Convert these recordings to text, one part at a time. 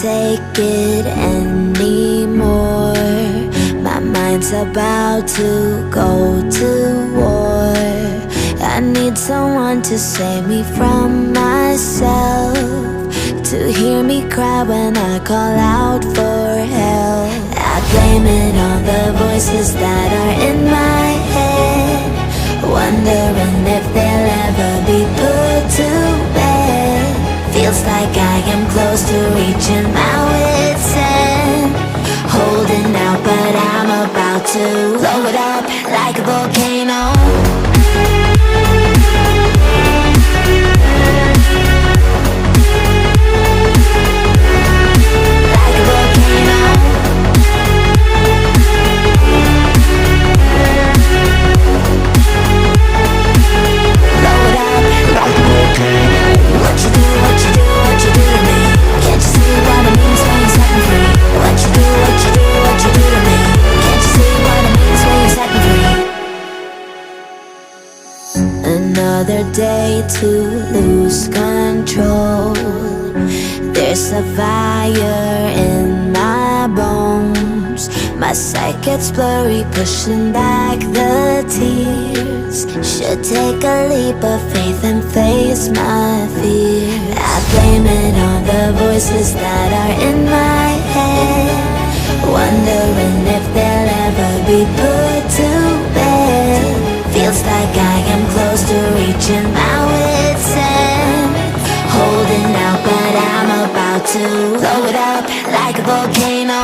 take it anymore. My mind's about to go to war. I need someone to save me from myself, to hear me cry when I call out for help. I blame it on the voices that are in my head, wondering if they'll ever be put to bed. Feels like I am close to reaching my wit's end, holding out but I'm about to blow it up like a volcano. Another day to lose control. There's a fire in my bones. My sight gets blurry, pushing back the tears. Should take a leap of faith and face my fear. I blame it on the voices that are in my head, wondering if they'll ever be put to bed. Feels like I am close to reaching my wit's end, holding out but I'm about to blow it up like a volcano.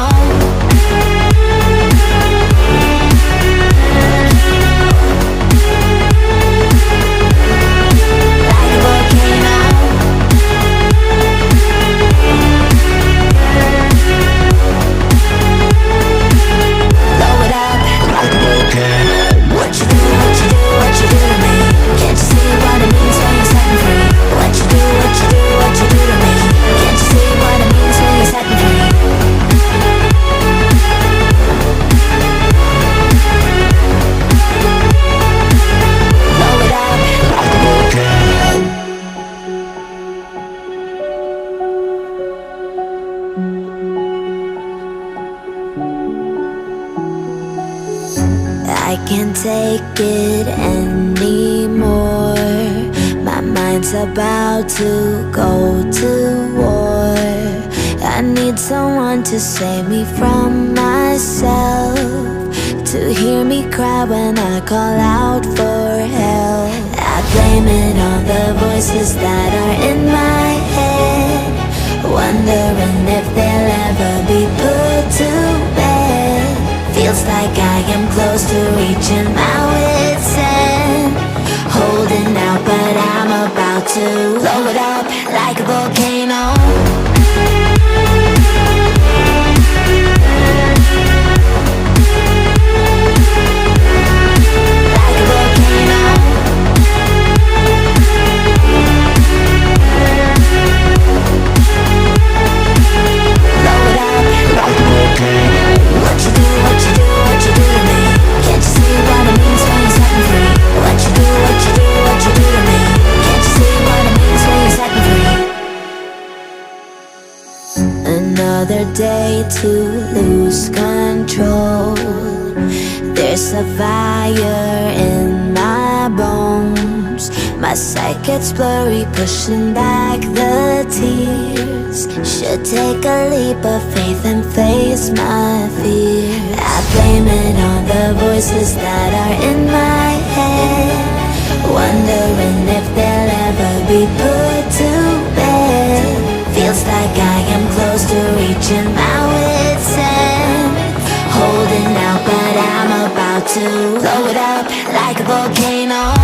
I can't take it anymore. My mind's about to go to war. I need someone to save me from myself, to hear me cry when I call out for help. I blame it on the voices that are in my head, wondering if they'll ever be put to bed. Feels like I am close to reaching my wit's end, holding out but I'm about to blow it up like a volcano. Another day to lose control. There's a fire in my bones. My sight gets blurry, pushing back the tears. Should take a leap of faith and face my fear. I blame it on the voices that are in my head, wondering if they'll ever be put to bed. Feels like I am close to reaching my wit's end, holding out but I'm about to blow it up like a volcano.